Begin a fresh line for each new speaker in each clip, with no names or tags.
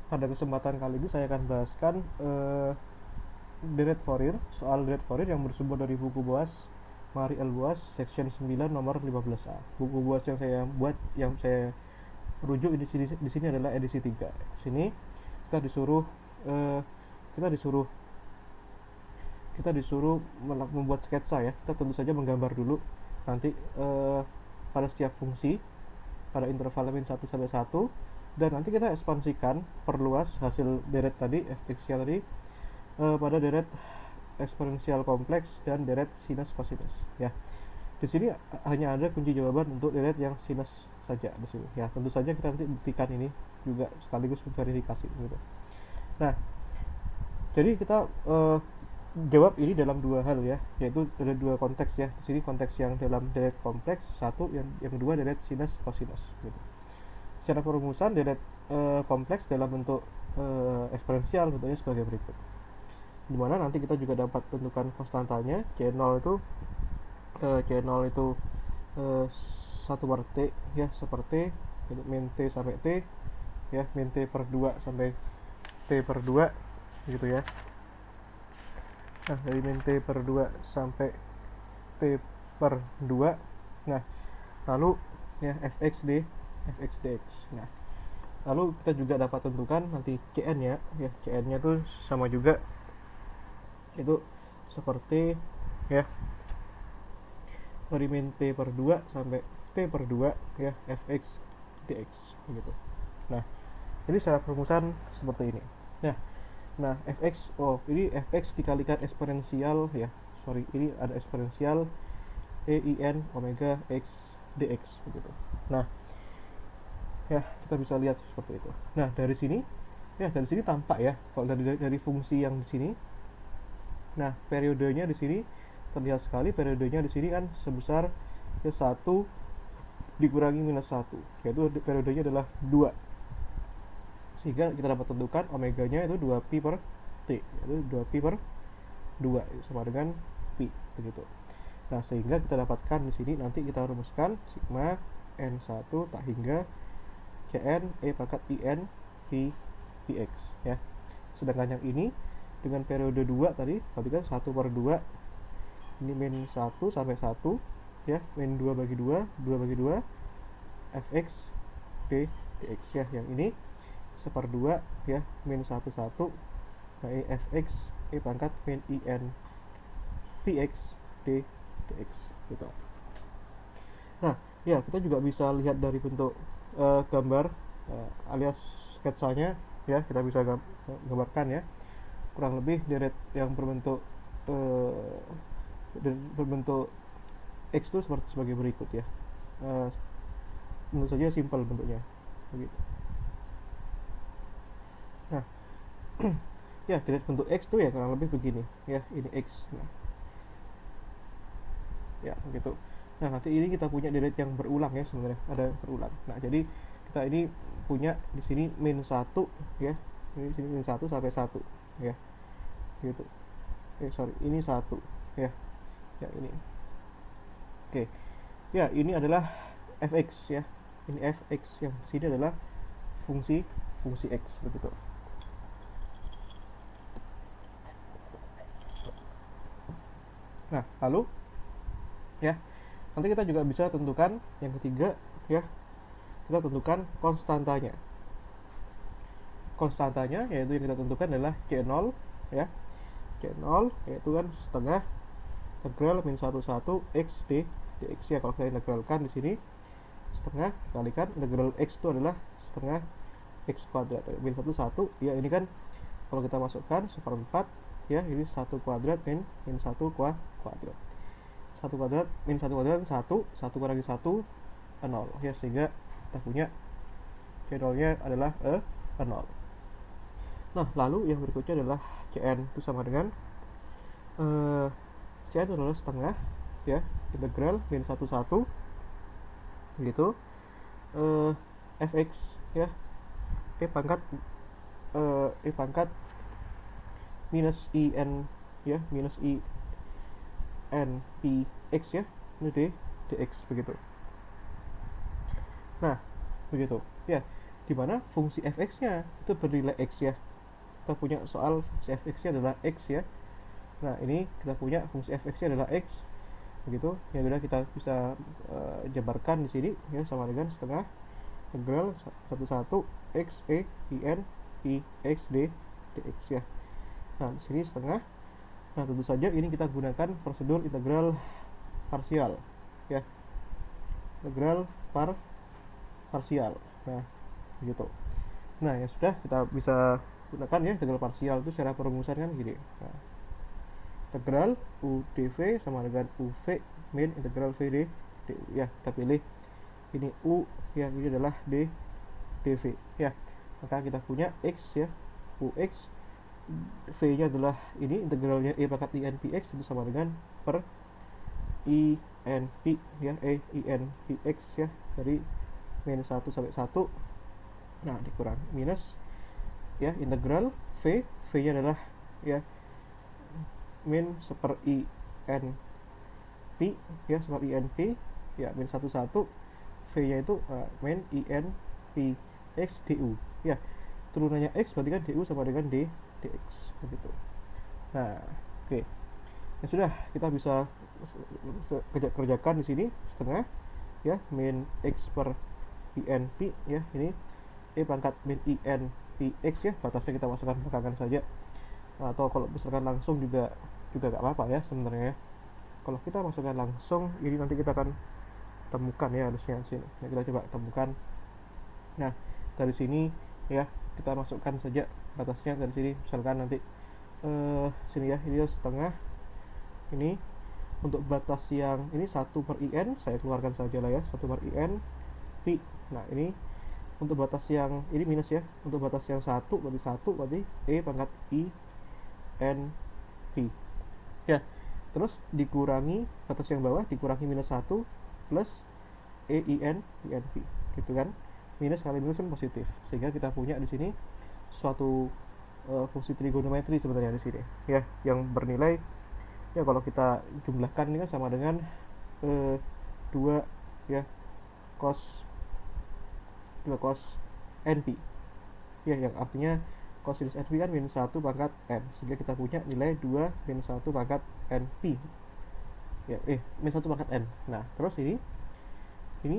pada kesempatan kali ini saya akan bahaskan Deret Fourier, soal Deret Fourier yang bersumber dari buku Boas Marie L. Boas section 9 nomor 15A. Buku Boas yang saya buat, yang saya rujuk di sini adalah edisi 3. Di sini kita disuruh eh, kita disuruh kita disuruh membuat sketsa ya. Kita tentu saja menggambar dulu nanti pada setiap fungsi pada interval min 1 sampai 1, dan nanti kita ekspansikan, perluas hasil deret tadi fx tadi pada deret eksponensial kompleks dan deret sinus kosinus ya. Di sini hanya ada kunci jawaban untuk deret yang sinus saja di sini ya. Tentu saja kita nanti buktikan ini juga sekaligus memverifikasi gitu. Nah, jadi kita jawab ini dalam dua hal ya, yaitu ada dua konteks ya. Di sini konteks yang dalam deret kompleks satu, yang kedua deret sinus kosinus gitu. Secara perumusan deret kompleks dalam bentuk eksponensial bentuknya sebagai berikut, dimana nanti kita juga dapat tentukan konstantanya. C0 itu C0 itu 1 per T ya, seperti min T sampai T ya, min T per 2 sampai T per 2 gitu ya. Nah, dari min T per 2 sampai T per 2. Nah, lalu ya fx dx. Nah, lalu kita juga dapat tentukan nanti Cn nya ya, Cn nya itu sama juga, itu seperti ya dari min T per 2 sampai T per 2 ya fx dx gitu. Nah, ini secara perumusan seperti ini. Nah, fx, ini fx dikalikan eksponensial ya. Sorry, ini ada eksponensial ein omega x dx begitu. Nah, ya kita bisa lihat seperti itu. Nah, dari sini tampak ya, kalau dari fungsi yang di sini. Nah, periodenya di sini terlihat sekali, periodenya di sini kan sebesar ya 1 dikurangi minus 1, yaitu periodenya adalah 2. Sehingga kita dapat tentukan omeganya itu 2pi per T, yaitu 2pi per 2 sama dengan pi begitu. Nah, sehingga kita dapatkan di sini nanti kita rumuskan sigma n1 tak hingga Cn E pangkat In pi px ya. Sedangkan yang ini dengan periode 2 tadi, berarti kan 1 per 2, ini min 1 sampai 1 ya, min 2 bagi 2, 2 bagi 2 fx p dx ya. Yang ini 1/2 ya, min 1 1. Nah, ini fx E pangkat min In px d dx gitu. Nah, ya kita juga bisa lihat dari bentuk gambar alias sketsanya ya, kita bisa gambarkan ya, kurang lebih deret yang berbentuk X itu sebagai berikut ya. Tentu saja simpel bentuknya begitu. Nah, ya deret bentuk X itu ya kurang lebih begini ya, ini X. Nah, ya gitu. Nah, nanti ini kita punya deret yang berulang ya, sebenarnya ada berulang. Nah, jadi kita ini punya di sini min 1 ya. Ini sini min 1 sampai 1 ya. Gitu. Sorry, ini 1 ya. Ya, ini. Oke. Ya, ini adalah fx ya. Ini fx, yang sini adalah fungsi x begitu. Nah, lalu ya, nanti kita juga bisa tentukan yang ketiga ya, kita tentukan konstantanya. Konstantanya yaitu yang kita tentukan adalah C0 ya. C0 yaitu kan setengah integral min 11 x d dx ya. Kalau saya integralkan di sini setengah kalikan integral x itu adalah setengah x kuadrat min 1 ya. Ini kan kalau kita masukkan 1/4 ya, ini 1 kuadrat min 1 kuadrat. 1 kuadrat min 1 kuadrat 1 kurangi 1 0 ya, sehingga kita punya C0 nya adalah 0. Nah, lalu yang berikutnya adalah Cn itu sama dengan Cn itu adalah setengah ya, integral min 1 gitu fx ya, E pangkat minus In ya, minus In pi x ya, ini dx begitu. Nah, begitu ya. dimana fungsi fx-nya itu bernilai x ya. Kita punya soal fungsi fx-nya adalah x ya. Nah ini kita punya fungsi fx-nya adalah x, begitu ya. Udah kita bisa jabarkan di sini ya, sama dengan setengah integral 11 x e i n i x d dx ya. Nah di sini setengah. Nah tentu saja ini kita gunakan prosedur integral parsial ya, integral parsial. Nah begitu. Nah ya sudah, kita bisa gunakan ya integral parsial itu secara perumusan kan gini. Nah, integral u dv sama dengan uv min integral v d du ya. Kita pilih ini u ya, ini adalah d dv ya. Maka kita punya x ya, ux, v nya adalah ini integralnya e pangkat i n p x, itu sama dengan per i n p ya, e i n p x ya, dari min 1 sampai 1. Nah dikurang minus ya integral v nya adalah ya min 1 i n p ya, 1 i n p ya, min 1 v nya itu min i n p x du ya. Turunannya x berarti kan du sama dengan d dx begitu. Nah oke, ya sudah, kita bisa kerjakan di sini setengah ya, min x per i n p ya, ini e pangkat min i n p x ya, batasnya kita masukkan belakangan saja, atau kalau misalkan langsung juga gak apa-apa ya sebenarnya. Kalau kita masukkan langsung ini nanti kita akan temukan ya harusnya sini. Nah, kita coba temukan. Nah dari sini ya kita masukkan saja batasnya dari sini, misalkan nanti sini ya, ini setengah. Ini untuk batas yang ini 1 per in saya keluarkan saja lah ya, 1 per in p. Nah ini untuk batas yang ini minus ya, untuk batas yang 1 berarti e pangkat i n p ya. Terus dikurangi batas yang bawah, dikurangi minus 1 plus e i n p gitu kan. Minus kali minus kan positif, sehingga kita punya di sini suatu fungsi trigonometri sebenarnya di sini ya, yang bernilai ya, kalau kita jumlahkan ini kan sama dengan 2 ya cos np ya, yang artinya cosinus np kan minus 1 pangkat n, sehingga kita punya nilai 2 minus 1 pangkat np ya, minus 1 pangkat n. Nah terus ini 1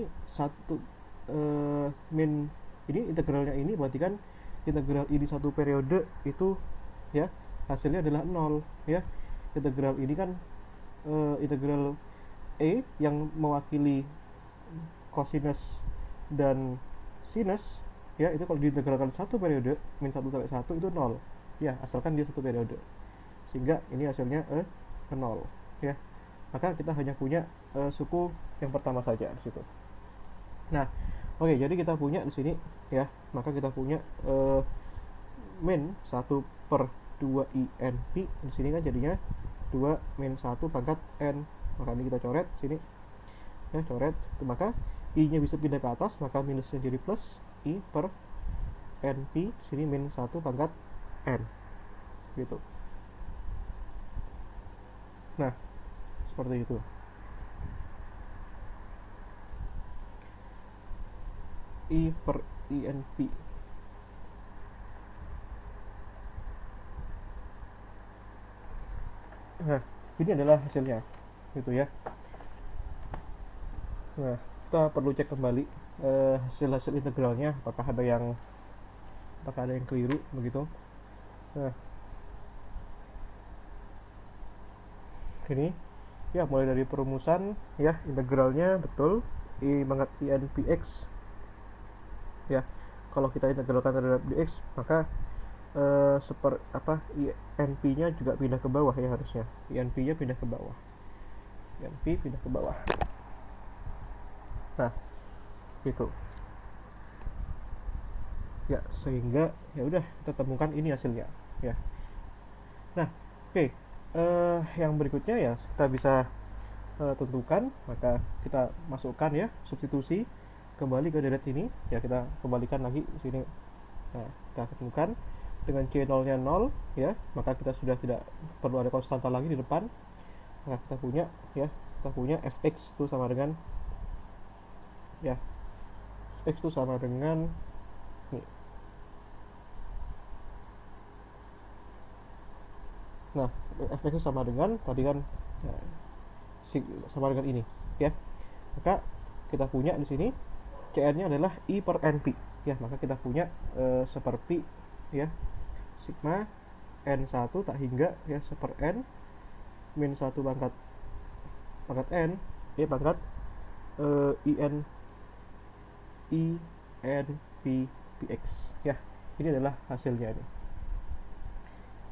min ini integralnya ini berarti kan integral ini satu periode itu ya hasilnya adalah 0 ya. Integral ini kan integral e yang mewakili cosinus dan sinus ya, itu kalau diintegralkan satu periode min 1 sampai 1 itu 0 ya, asalkan dia satu periode, sehingga ini hasilnya 0 ya. Maka kita hanya punya suku yang pertama saja di situ. Nah oke, jadi kita punya di sini ya, maka kita punya min 1 per 2 in p di sini kan jadinya 2 min 1 pangkat n. Maka ini kita coret sini ya, coret itu, maka i nya bisa pindah ke atas, maka minusnya jadi plus i per np sini min 1 pangkat n gitu. Nah seperti itu. I per INP. Nah ini adalah hasilnya gitu ya. Nah kita perlu cek kembali hasil integralnya, apakah ada yang keliru begitu. Nah ini ya, mulai dari perumusan ya, integralnya betul i pangkat INPX ya. Kalau kita integralkan terhadap dx, maka INP nya juga pindah ke bawah ya, harusnya INP nya pindah ke bawah, INP pindah ke bawah. Nah gitu ya, sehingga ya udah kita temukan ini hasilnya ya. Nah oke, yang berikutnya ya kita bisa tentukan, maka kita masukkan ya, substitusi kembali ke deret ini ya, kita kembalikan lagi di sini. Nah kita ketemukan dengan c0 nya 0 ya, maka kita sudah tidak perlu ada konstanta lagi di depan. Maka kita punya ya, kita punya fx itu sama dengan ya, fx itu sama dengan Nah, fx itu sama dengan tadi kan, nah, sama dengan ini ya. Maka kita punya di sini cn-nya adalah i per np ya. Maka kita punya seperti ya, sigma n1 tak hingga ya seper n min 1 pangkat n ya pangkat in p px ya. Ini adalah hasilnya ini.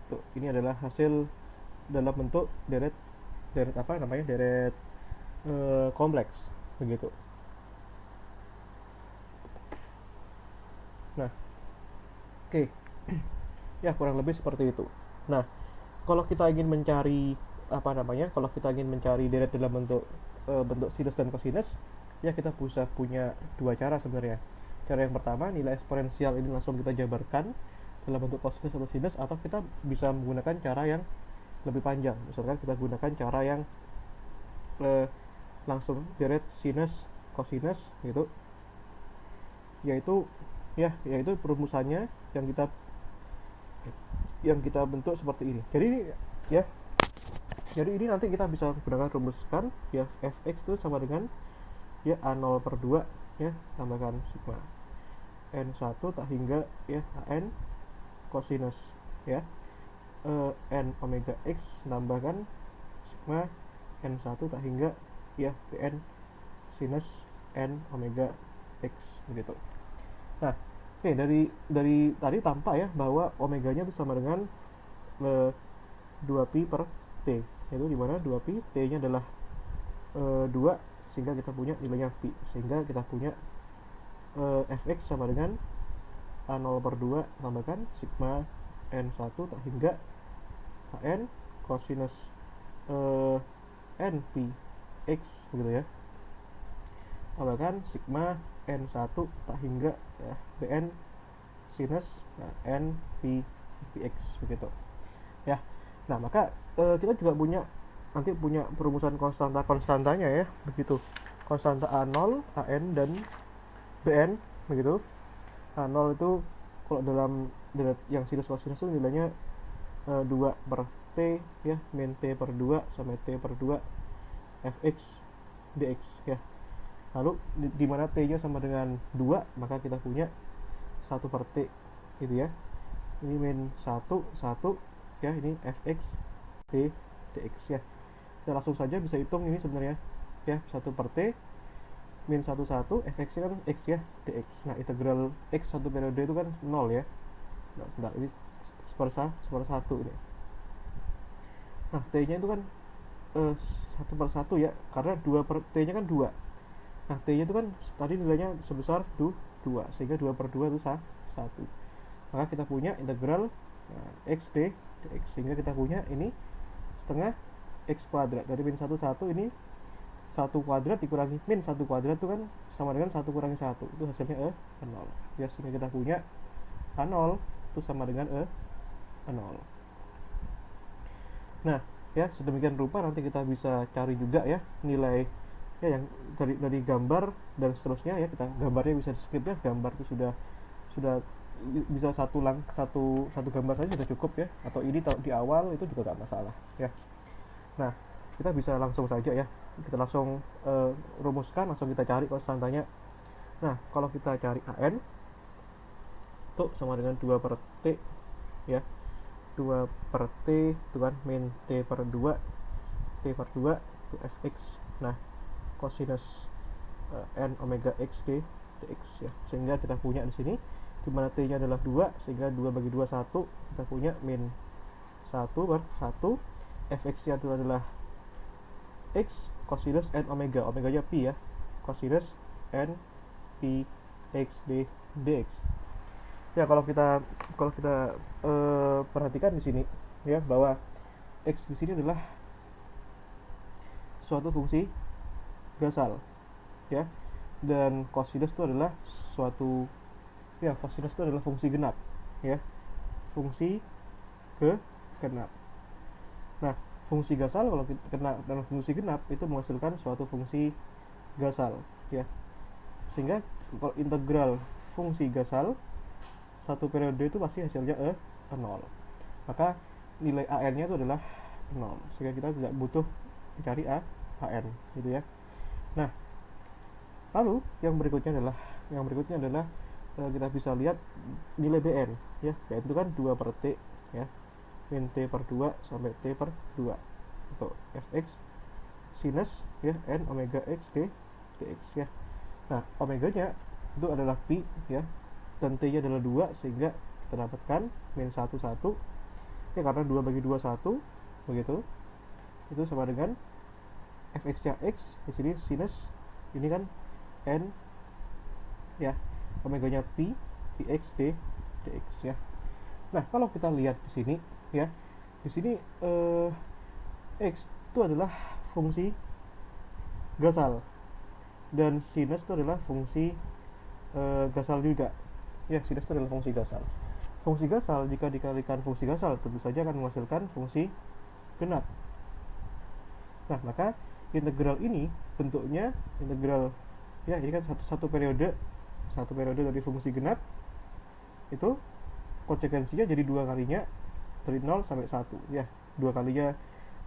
Tuh, ini adalah hasil dalam bentuk deret apa namanya, deret kompleks begitu. Nah, oke. Ya, kurang lebih seperti itu. Nah, kalau kita ingin mencari apa namanya, kalau kita ingin mencari deret dalam bentuk sinus dan kosinus, ya kita bisa punya dua cara sebenarnya. Cara yang pertama, nilai eksponensial ini langsung kita jabarkan dalam bentuk kosinus atau sinus, atau kita bisa menggunakan cara yang lebih panjang. Misalkan kita gunakan cara yang langsung deret sinus kosinus gitu, yaitu perumusannya yang kita bentuk seperti ini. Jadi ya, jadi ini nanti kita bisa gunakan rumuskan ya, fx itu sama dengan ya a0 per 2 ya tambahkan sigma n1 tak hingga ya an kosinus ya n omega x tambahkan sigma n1 tak hingga ya bn sinus n omega x begitu. Nah, oke, dari tadi tampak ya bahwa omeganya itu sama dengan 2pi per t, yaitu dimana 2pi t nya adalah 2, sehingga kita punya nilainya pi, sehingga kita punya fx sama dengan a0 per 2 tambahkan sigma n1 tak hingga an kosinus n pi x begitu ya, tambahkan sigma n1 tak hingga ya, bn sinus n pi px begitu ya. Nah, maka kita juga nanti punya perumusan konstantanya ya begitu. Konstanta A0, AN dan BN begitu. A0 itu kalau dalam yang sinus kosinus itu nilainya 2 per T ya, min T per 2 sampai T per 2 fx dx ya. Lalu di mana T nya sama dengan 2, maka kita punya 1 per T gitu ya. Ini min 1 ya, ini fx d dx ya. Kita langsung saja bisa hitung ini sebenarnya ya, 1 per T min 1 fx nya kan x ya dx. Nah, integral x satu periode itu kan 0 ya. Nah, sebentar, ini seper 1 ini. Nah, t nya itu kan 1 per 1 ya, karena 2 per t nya kan 2. Nah, t nya itu kan tadi nilainya sebesar 2, sehingga 2 per 2 itu 1. Maka kita punya integral x d dx, sehingga kita punya ini setengah x kuadrat dari min 1 ini 1 kuadrat dikurangi min 1 kuadrat itu kan sama dengan 1 kurangi 1, itu hasilnya 0 ya, sehingga kita punya A0 itu sama dengan 0. Nah ya, sedemikian rupa nanti kita bisa cari juga ya nilai ya yang dari gambar dan seterusnya ya. Kita gambarnya bisa di skip ya, gambar itu sudah bisa satu gambar saja sudah cukup ya, atau ini di awal itu juga gak masalah ya. Nah, kita bisa langsung saja ya, kita langsung rumuskan, langsung kita cari konstantanya. Nah, kalau kita cari AN itu sama dengan 2 per T ya, 2 per T itu kan min T per 2 T per 2 itu fx. Nah, kosinus n omega x d dx ya, sehingga kita punya di sini dimana t nya adalah 2, sehingga 2 bagi 2 1, kita punya min 1 per 1 fx nya itu adalah x kosinus n omega, omeganya pi ya, kosinus n pi x d dx ya. Kalau kita perhatikan di sini ya, bahwa x di sini adalah suatu fungsi Gasal ya, dan kosinus itu adalah kosinus itu adalah fungsi genap ya, fungsi genap. Nah, fungsi Gasal kalau kita kena dalam fungsi genap itu menghasilkan suatu fungsi Gasal ya, sehingga kalau integral fungsi Gasal satu periode itu pasti hasilnya 0. Maka nilai AN-nya itu adalah 0, sehingga kita tidak butuh mencari AN gitu ya. Nah, lalu yang berikutnya adalah kita bisa lihat nilai BN ya. BN itu kan 2 per T ya, min T per 2 sampai T per 2 untuk fx sinus ya n omega x dx ya. Nah, omeganya itu adalah pi ya, dan t nya adalah 2, sehingga kita dapatkan min 1 1 ya, karena 2 bagi 2 1 begitu. Itu sama dengan fx nya x di sini sinus ini kan n ya, omeganya pi px dx ya. Nah, kalau kita lihat di sini ya, di sini x itu adalah fungsi gasal dan sinus itu adalah fungsi gasal juga ya. Sinus itu adalah fungsi gasal. Fungsi gasal jika dikalikan fungsi gasal tentu saja akan menghasilkan fungsi genap. Nah, maka integral ini bentuknya integral ya, ini kan satu periode dari fungsi genap itu konsekuensinya jadi 2 kalinya dari 0 sampai 1 ya. 2 kalinya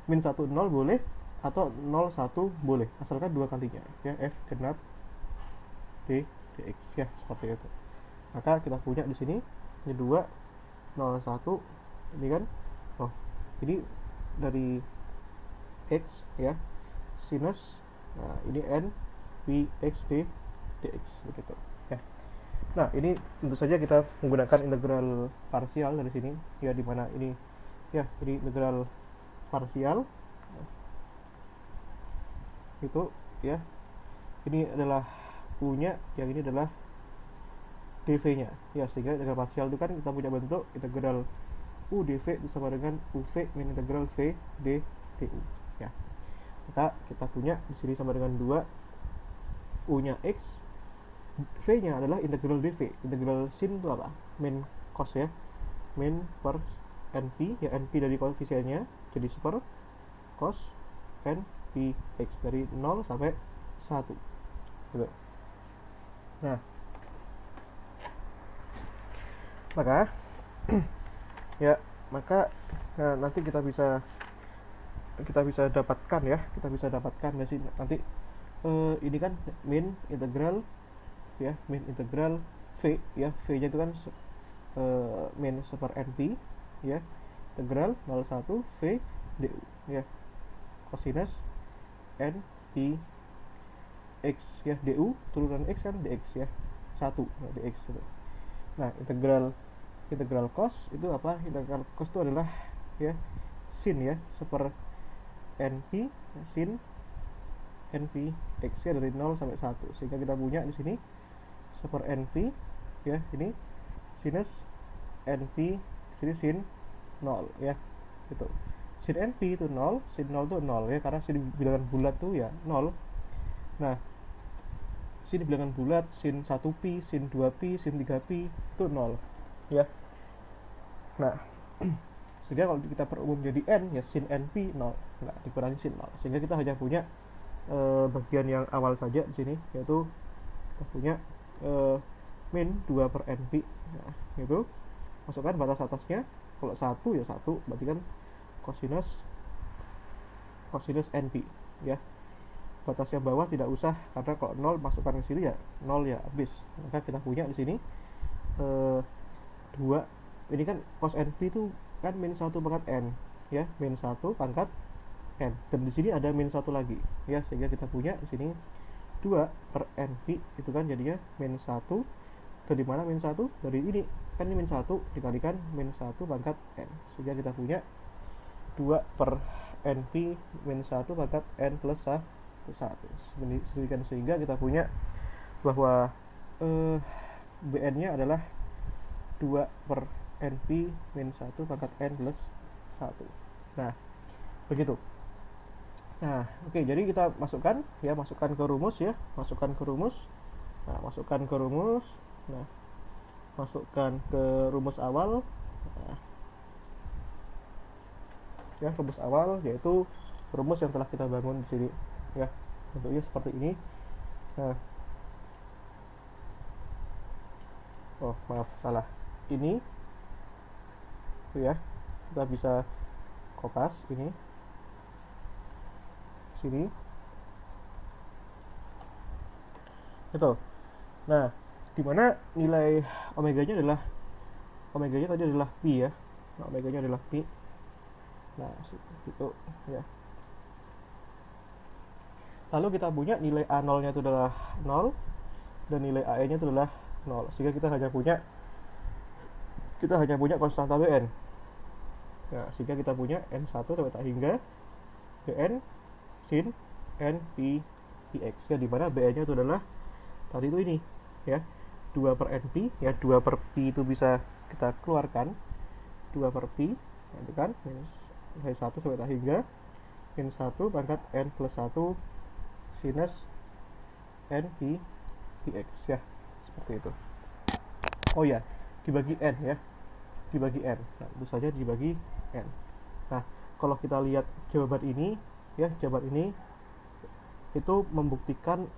min 1 0 boleh, atau 0 1 boleh, asalkan 2 kalinya ya, f genap d dx ya, seperti itu. Maka kita punya di sini ini 2 0 1 ini kan, ini dari x ya, sinus, nah ini n pi x dx begitu ya. Nah, ini tentu saja kita menggunakan integral parsial dari sini ya, dimana ini ya, jadi integral parsial itu ya, ini adalah u-nya, yang ini adalah dv-nya ya, sehingga integral parsial itu kan kita punya bentuk integral u dv itu sama dengan uv min integral v d du ya. Maka kita punya di sini sama dengan 2 u-nya x, v-nya adalah integral dv. Integral sin itu apa? Min cos ya, min per np ya, np dari koefisiennya jadi super cos np x dari 0 sampai 1 gitu. Nah, maka ya, nanti kita bisa dapatkan ya, di sini nanti ini kan min integral ya, min integral v ya, v nya itu kan min super np ya, integral 01 v du ya, cosinus n pi x ya, du turunan x kan dx ya, 1 dx itu. Nah, integral cos itu apa? Integral cos itu adalah ya sin ya, super np sin np x ya, dari 0 sampai 1, sehingga kita punya di sini super np ya, ini sinus np, sini sin 0 ya, itu sin np itu 0, sin 0 itu 0 ya, karena sin bilangan bulat tuh ya 0. Nah, sin bilangan bulat, sin 1pi, sin 2pi, sin 3pi itu 0 ya. Nah, sehingga kalau kita perumum jadi n ya, sin np 0, nah dikurangi sin 0, sehingga kita hanya punya bagian yang awal saja di sini, yaitu kita punya min 2 per np. Nah, itu masukkan batas atasnya, kalau 1 ya 1, berarti kan cosinus np ya. Batas yang bawah tidak usah, karena kalau 0 masukkan ke sini ya 0 ya habis. Maka kita punya di sini 2, ini kan cos np itu kan min 1 pangkat n ya, min 1 pangkat n, dan di sini ada min 1 lagi ya, sehingga kita punya di sini 2 per np itu kan jadinya min 1. Dari mana min 1? Dari ini kan, ini min 1 dikalikan min 1 pangkat n, sehingga kita punya 2 per np min 1 pangkat n plus 1. Sehingga kita punya bahwa bn nya adalah 2 per np min 1 pangkat n plus 1. Nah, begitu. Nah, oke, jadi kita masukkan ke rumus ya, masukkan ke rumus. Nah, masukkan ke rumus awal. Nah, ya, rumus awal yaitu rumus yang telah kita bangun di sini ya, bentuknya seperti ini. Nah, maaf, salah, ini ya, kita bisa kopas ini sini itu. Nah, dimana nilai omeganya tadi adalah pi ya. Nah, omeganya adalah pi. Nah, itu ya. Lalu kita punya nilai A0 nya itu adalah 0 dan nilai AE nya itu adalah 0, sehingga kita hanya punya konstanta Bn. Nah, sehingga kita punya N1 sampai tak hingga Bn sin N pi Px ya, dimana Bn nya itu adalah tadi itu ini ya, 2 per Np ya, 2 per pi itu bisa kita keluarkan 2 per pi itu kan minus 1 sampai tak hingga N1 pangkat N plus 1 sinus N pi Px ya, seperti itu. Oh ya, dibagi N ya, dibagi N. Nah, itu saja dibagi N. Nah, kalau kita lihat jawaban ini ya, jawaban ini itu membuktikan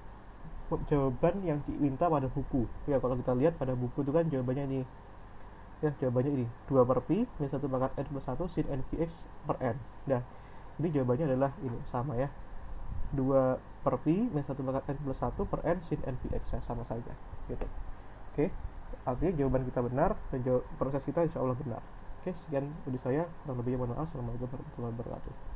jawaban yang diminta pada buku ya. Kalau kita lihat pada buku itu kan jawabannya ini ya, jawabannya ini 2 per pi min 1 pangkat N plus 1 sin N Px per N. Nah, ini jawabannya adalah ini sama ya, 2 per pi min 1 pangkat N plus 1 per N sin N Px ya, sama saja gitu. Oke, artinya jawaban kita benar dan proses kita insya Allah benar. Oke, sekian dari saya, kurang lebihnya mohon maaf. Assalamualaikum warahmatullahi wabarakatuh.